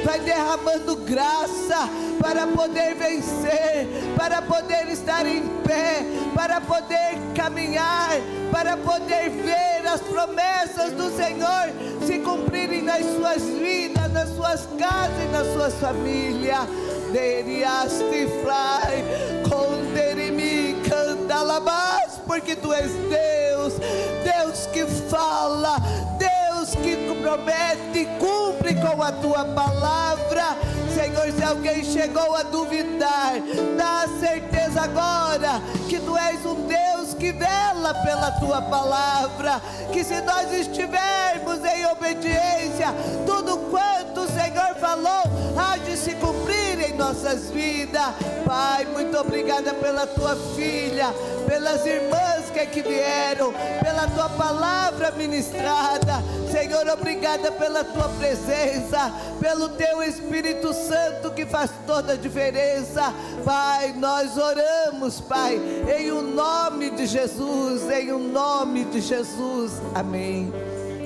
vai derramando graça para poder vencer, para poder estar em pé, para poder caminhar, para poder ver as promessas do Senhor se cumprirem nas suas vidas, nas suas casas e nas suas famílias. Deriaste fly, conderimi candalabás, porque Tu és Deus, Deus que fala, Deus que promete, cumpre com a Tua palavra. Senhor, se alguém chegou a duvidar, dá a certeza agora que Tu és um Deus que vela pela Tua palavra, que se nós estivermos em obediência, tudo quanto o Senhor falou há de se cumprir em nossas vidas. Pai, muito obrigada pela Tua filha, pelas irmãs que aqui vieram, pela Tua palavra ministrada. Senhor, obrigada pela Tua presença, pelo Teu Espírito Santo que faz toda a diferença. Pai, nós oramos, Pai, em o nome de Jesus, em o nome de Jesus. Amém.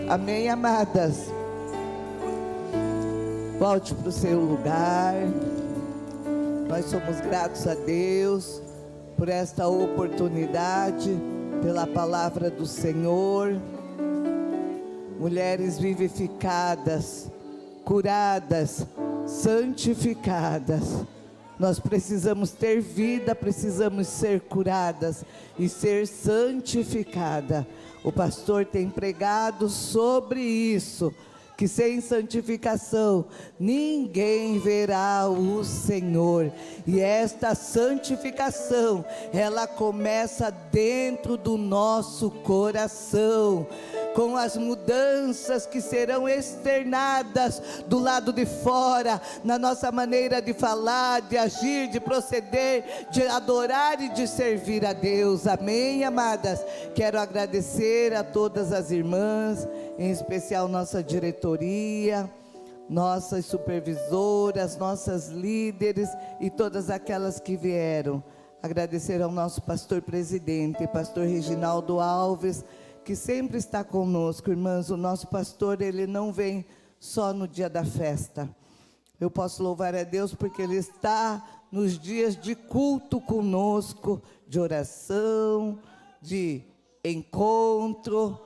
Amém, amadas. Volte para o seu lugar. Nós somos gratos a Deus por esta oportunidade, pela palavra do Senhor. Mulheres vivificadas, curadas, santificadas. Nós precisamos ter vida, precisamos ser curadas e ser santificada. O pastor tem pregado sobre isso, que sem santificação ninguém verá o Senhor. E esta santificação, ela começa dentro do nosso coração, com as mudanças que serão externadas do lado de fora, na nossa maneira de falar, de agir, de proceder, de adorar e de servir a Deus. Amém, amadas? Quero agradecer a todas as irmãs, em especial nossa diretoria, nossas supervisoras, nossas líderes e todas aquelas que vieram. Agradecer ao nosso pastor presidente, pastor Reginaldo Alves, que sempre está conosco. Irmãs, o nosso pastor, ele não vem só no dia da festa. Eu posso louvar a Deus porque ele está nos dias de culto conosco, de oração, de encontro,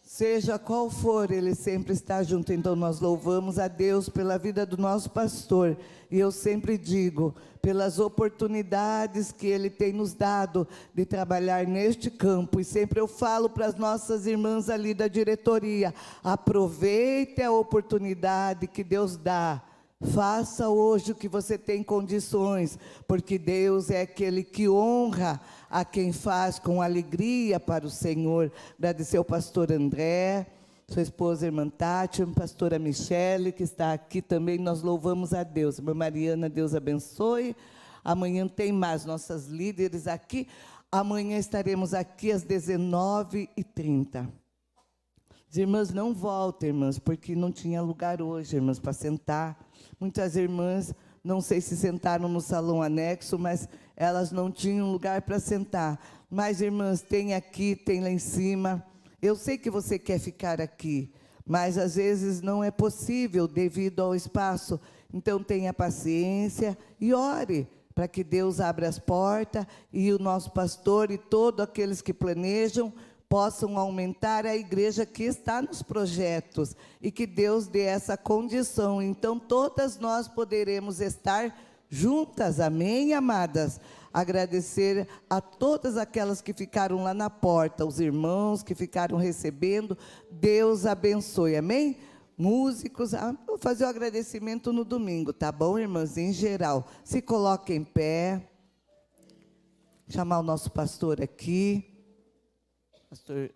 seja qual for, ele sempre está junto. Então nós louvamos a Deus pela vida do nosso pastor. E eu sempre digo, pelas oportunidades que ele tem nos dado de trabalhar neste campo. E sempre eu falo para as nossas irmãs ali da diretoria: aproveite a oportunidade que Deus dá. Faça hoje o que você tem condições, porque Deus é aquele que honra a quem faz com alegria para o Senhor. Agradecer ao pastor André, sua esposa, irmã Tati, a pastora Michele, que está aqui também. Nós louvamos a Deus. Irmã Mariana, Deus abençoe. Amanhã tem mais nossas líderes aqui. Amanhã estaremos aqui às 19h30. As irmãs não voltam, irmãs, porque não tinha lugar hoje, irmãs, para sentar. Muitas irmãs, não sei se sentaram no salão anexo, mas elas não tinham lugar para sentar. Mas, irmãs, tem aqui, tem lá em cima. Eu sei que você quer ficar aqui, mas às vezes não é possível devido ao espaço. Então tenha paciência e ore para que Deus abra as portas e o nosso pastor e todos aqueles que planejam possam aumentar a igreja que está nos projetos e que Deus dê essa condição. Então todas nós poderemos estar juntas. Amém, amadas? Agradecer a todas aquelas que ficaram lá na porta, os irmãos que ficaram recebendo. Deus abençoe, amém? Músicos, vou fazer o agradecimento no domingo, tá bom, irmãs? Em geral, se coloquem em pé. Chamar o nosso pastor aqui,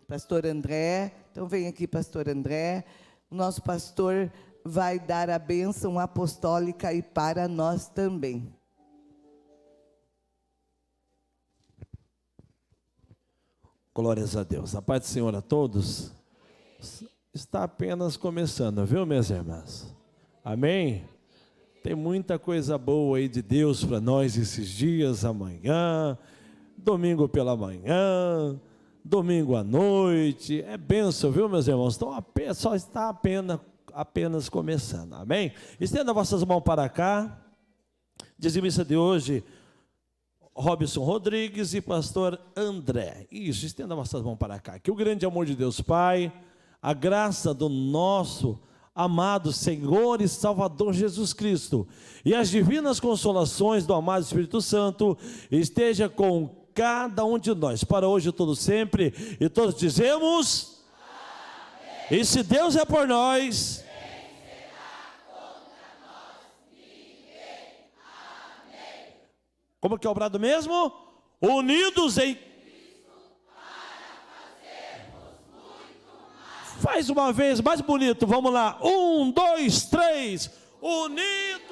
pastor André. Então vem aqui, pastor André. O nosso pastor vai dar a bênção apostólica e para nós também. Glórias a Deus. A paz do Senhor a todos. Está apenas começando, viu, minhas irmãs? Amém? Tem muita coisa boa aí de Deus para nós esses dias, amanhã, domingo pela manhã, domingo à noite. É bênção, viu, meus irmãos? Então, só está apenas começando, amém? Estenda vossas mãos para cá. Dizimista de hoje, Robson Rodrigues e pastor André. Isso, estenda vossas mãos para cá. Que o grande amor de Deus Pai, a graça do nosso amado Senhor e Salvador Jesus Cristo e as divinas consolações do amado Espírito Santo esteja com cada um de nós, para hoje e todo sempre. E todos dizemos: amém. E se Deus é por nós, como que é o brado mesmo? Unidos em Cristo para fazermos muito mais. Faz uma vez mais bonito, vamos lá. 1, 2, 3. Unidos.